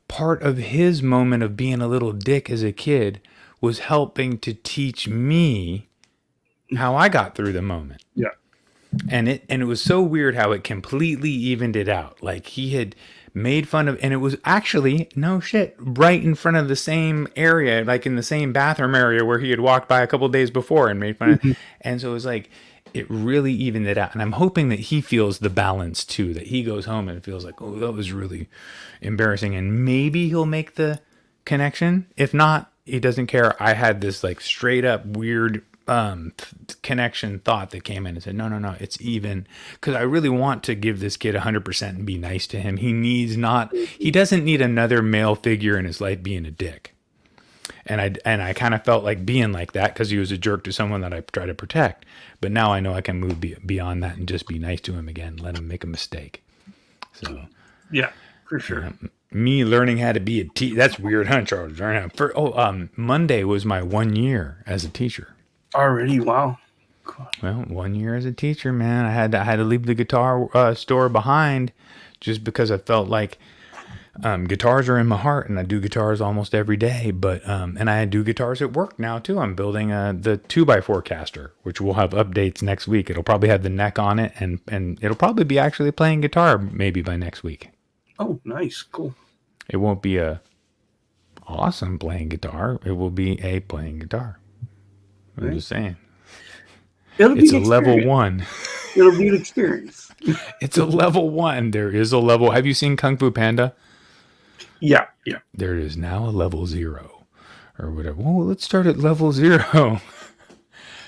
part of his moment of being a little dick as a kid was helping to teach me how I got through the moment. Yeah. And it was so weird how it completely evened it out. Like he had made fun of, and it was actually, no shit, right in front of the same area, like in the same bathroom area where he had walked by a couple of days before and made fun of. And so it was like, it really evened it out. And I'm hoping that he feels the balance too, that he goes home and feels like, oh, that was really embarrassing. And maybe he'll make the connection. If not, he doesn't care. I had this like straight up weird connection thought that came in and said, no, it's even. Because I really want to give this kid 100% and be nice to him. He doesn't need another male figure in his life being a dick. And I kind of felt like being like that because he was a jerk to someone that I try to protect. But now I know I can move beyond that and just be nice to him again, let him make a mistake. So yeah, for sure. Me learning how to be a teacher. That's weird, huh, Charles? Monday was my 1 year as a teacher. Already, wow. Well, 1 year as a teacher, man. I had to leave the guitar store behind just because I felt like guitars are in my heart, and I do guitars almost every day. But and I do guitars at work now too. I'm building the 2x4 caster, which will have updates next week. It'll probably have the neck on it, and it'll probably be actually playing guitar maybe by next week. Oh, nice, cool. It won't be a awesome playing guitar. It will be a playing guitar. I'm just saying. It's a level 1. It'll be an experience. It's a level 1. There is a level. Have you seen Kung Fu Panda? Yeah. There is now a level 0 or whatever. Well, let's start at level 0.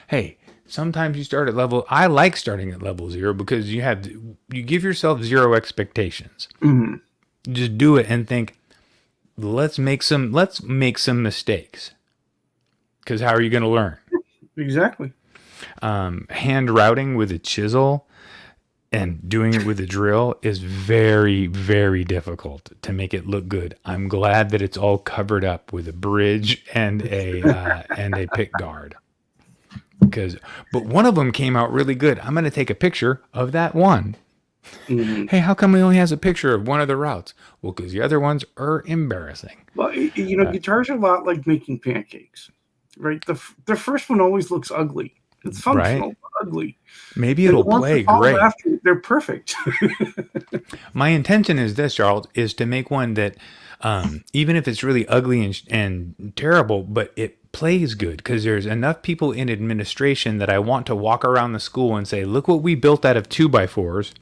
Hey, sometimes you start at level. I like starting at level 0 because you give yourself 0 expectations. Mm-hmm. Just do it and think, let's make some mistakes. Because how are you going to learn? Exactly. Hand routing with a chisel and doing it with a drill is very, very difficult to make it look good. I'm glad that it's all covered up with a bridge and a pick guard. But one of them came out really good. I'm going to take a picture of that one. Mm-hmm. Hey, how come he only has a picture of one of the routes? Well, because the other ones are embarrassing. Well, guitars are a lot like making pancakes, right? The first one always looks ugly. It's functional, right? But ugly. Maybe it'll play great. After, they're perfect. My intention is this, Charles, is to make one that, even if it's really ugly and terrible, but it plays good, because there's enough people in administration that I want to walk around the school and say, look what we built out of 2x4s.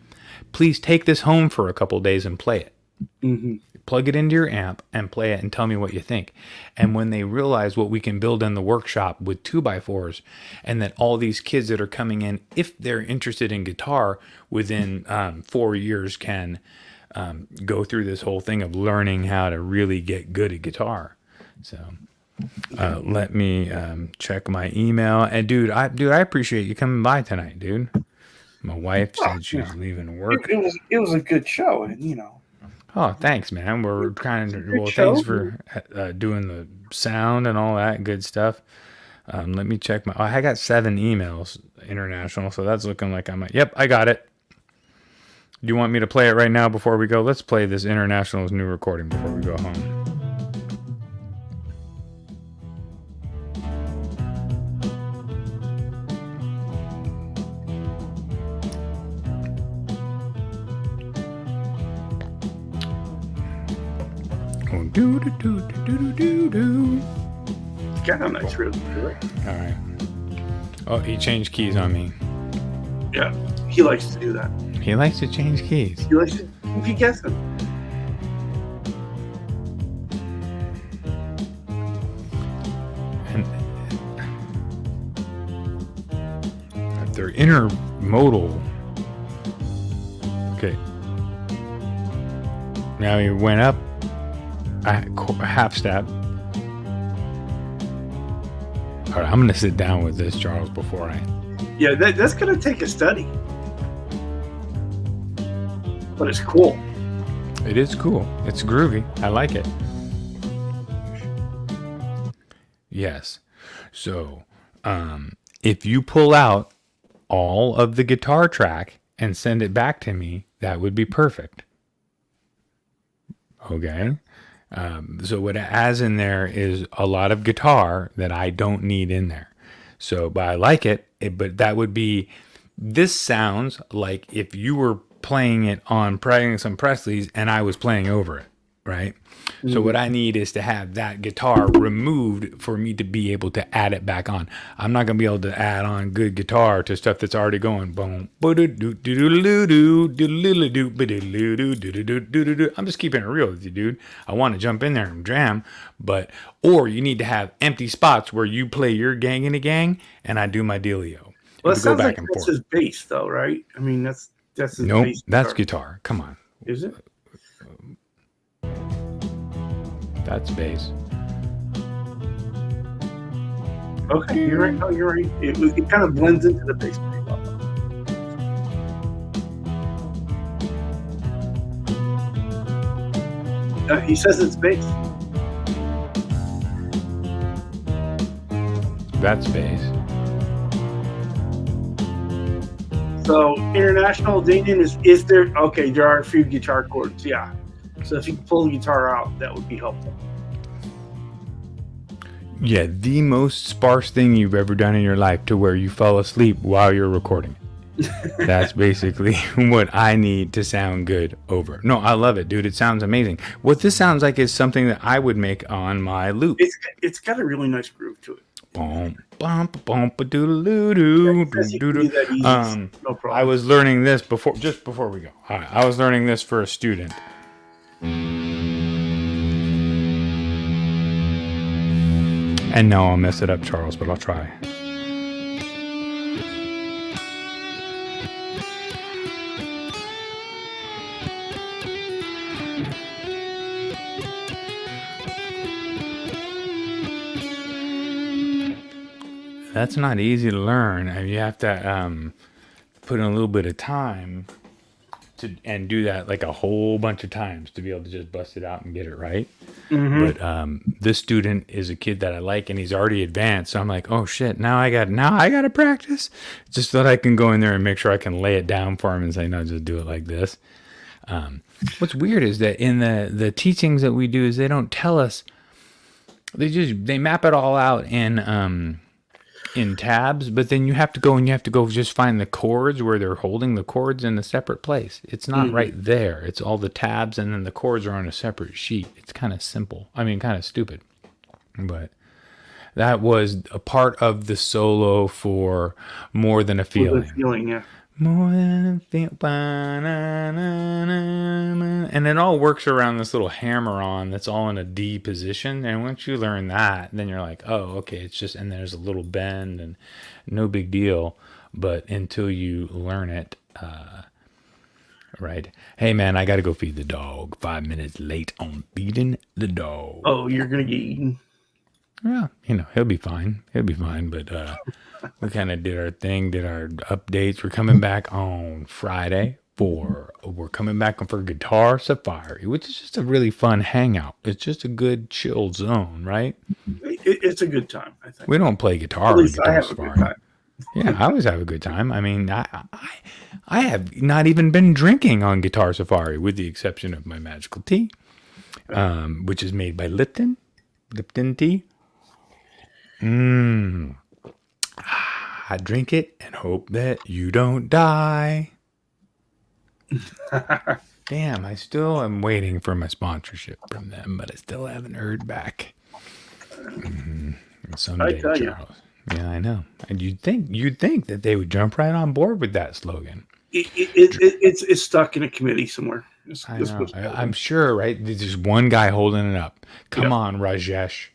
Please take this home for a couple days and play it. Mm-hmm. Plug it into your amp and play it and tell me what you think. And when they realize what we can build in the workshop with 2x4s, and that all these kids that are coming in, if they're interested in guitar, within 4 years can go through this whole thing of learning how to really get good at guitar. So let me check my email. And dude, I appreciate you coming by tonight, dude. My wife said she was leaving work. It was a good show, and Oh, thanks, man. We're kind of thanks for doing the sound and all that good stuff. Let me check I got 7 emails international, so that's looking like yep, I got it. Do you want me to play it right now before we go? Let's play this international's new recording before we go home. Got a nice rhythm to it. All right. Oh, he changed keys on me. Yeah, he likes to do that. He likes to change keys. He likes to, if you guess them. And they're intermodal. Okay. Now he went up a half step. All right, I'm going to sit down with this, Charles, before I... Yeah, that's going to take a study. But it's cool. It is cool. It's groovy. I like it. Yes. So, if you pull out all of the guitar track and send it back to me, that would be perfect. Okay? So what it has in there is a lot of guitar that I don't need in there. So, but I like it, but that would be, this sounds like if you were playing it on some Pressleys and I was playing over it, right? So what I need is to have that guitar removed for me to be able to add it back on. I'm not gonna be able to add on good guitar to stuff that's already going boom. I'm just keeping it real with you, dude. I want to jump in there and jam, but or you need to have empty spots where you play your gang in a gang and I do my dealio. Well, We it go sounds back like and that's forth. his bass, though, right? I mean, that's his Nope, bass. that's guitar. Come on, Is it? that's bass. Okay, you're right. No, you're right. It kind of blends into the bass pretty well. He says it's bass. That's bass. So international Danian is there? Okay, there are a few guitar chords. Yeah. So if you can pull the guitar out, that would be helpful. Yeah, the most sparse thing you've ever done in your life to where you fell asleep while you're recording. That's basically what I need to sound good over. No, I love it, dude. It sounds amazing. What this sounds like is something that I would make on my loop. It's got a really nice groove to it. Boom, bump, bump, doodle doo doo. No problem. I was learning this before we go. All right, I was learning this for a student. And no, I'll mess it up, Charles, but I'll try. That's not easy to learn. I mean, you have to put in a little bit of time and do that like a whole bunch of times to be able to just bust it out and get it right. But this student is a kid that I like, and he's already advanced. So I'm like, oh shit, now I got to practice, just so that I can go in there and make sure I can lay it down for him and say, no, just do it like this. What's weird is that in the teachings that we do is they don't tell us. They map it all out in tabs, but then you have to go just find the chords where they're holding the chords in a separate place. It's not right there. It's all the tabs, and then the chords are on a separate sheet. It's kind of simple. I mean, kind of stupid. But that was a part of the solo for More Than a Feeling. Yeah. More than a feeling. And it all works around this little hammer-on that's all in a D position. And once you learn that, then you're like, oh, okay, it's just, and there's a little bend and no big deal. But until you learn it, right? Hey, man, I got to go feed the dog. 5 minutes late on feeding the dog. Oh, you're going to get eaten. Well, he'll be fine. But we kind of did our thing, did our updates. We're coming back on Friday we're coming back for Guitar Safari, which is just a really fun hangout. It's just a good chill zone, right? It's a good time, I think. We don't play guitar. At least Guitar I have Safari. a good time. Yeah, I always have a good time. I mean, I have not even been drinking on Guitar Safari, with the exception of my magical tea, which is made by Lipton tea. I drink it and hope that you don't die. Damn, I still am waiting for my sponsorship from them, but I still haven't heard back. Someday, I tell you. Charles. Yeah, I know. And you'd think that they would jump right on board with that slogan. It's stuck in a committee somewhere. I know. I'm sure, right? There's just one guy holding it up. Come on, Rajesh.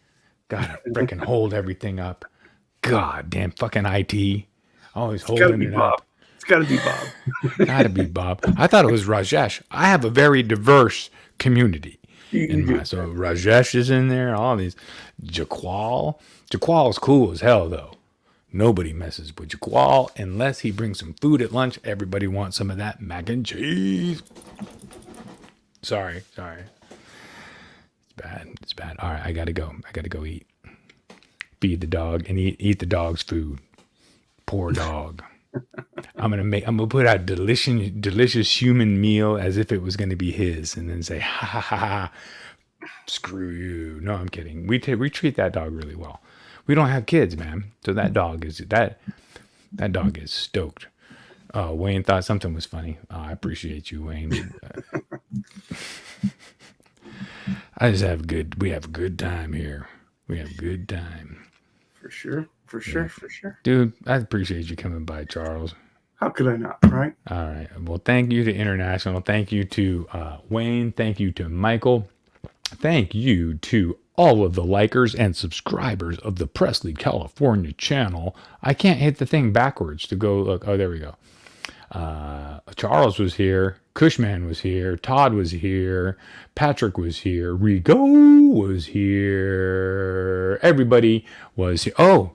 Gotta freaking hold everything up. God damn fucking IT. Always holding it Bob. up. It's got to be Bob. Gotta be Bob. I thought it was Rajesh. I have a very diverse community. So Rajesh is in there. All these. Jaqual. Jaqual's cool as hell, though. Nobody messes with Jaqual unless he brings some food at lunch. Everybody wants some of that mac and cheese. Sorry. It's bad. All right, I gotta go. I gotta go eat. Feed the dog and eat the dog's food. Poor dog. I'm gonna put out delicious human meal as if it was gonna be his, and then say ha ha ha ha. Screw you. No, I'm kidding. We treat that dog really well. We don't have kids, man. So that dog is stoked. Wayne thought something was funny. I appreciate you, Wayne. I just have good. We have a good time here. We have a good time, For sure. For sure. For sure. dude. I appreciate you coming by, Charles. How could I not? Right. All right. Well, thank you to International. Thank you to Wayne. Thank you to Michael. Thank you to all of the likers and subscribers of the Presley, California channel. I can't hit the thing backwards to go look. Oh, there we go. Charles was here. Cushman was here. Todd was here. Patrick was here. Rigo was here. Everybody was here. Oh,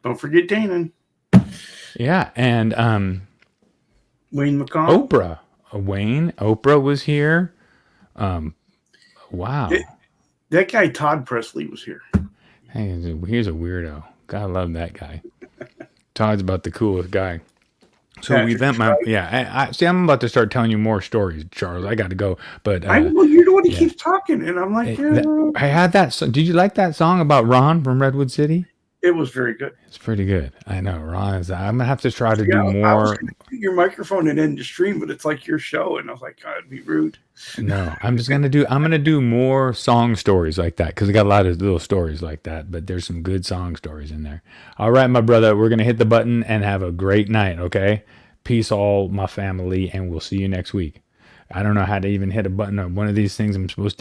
Don't forget Danon. yeah. And Wayne McConnell. Oprah. Wayne. Oprah was here. Wow. That guy Todd Presley was here. Hey, here's a weirdo. God, I love that guy. Todd's about the coolest guy. So we Patrick, then, I see. I'm about to start telling you more stories, Charles. I got to go, but I know you're the one who keeps talking, and I'm like, I had that. Did you like that song about Ron from Redwood City? it was very good. It's pretty good. I know Ron is. I'm gonna have to try to do I was more. gonna put your microphone and end the stream, but it's like your show, and I was like, God, it'd be rude. No, I'm gonna do more song stories like that because I got a lot of little stories like that. But there's some good song stories in there. All right, my brother, we're gonna hit the button and have a great night. Okay, peace, all my family, and we'll see you next week. I don't know how to even hit a button on one of these things I'm supposed to.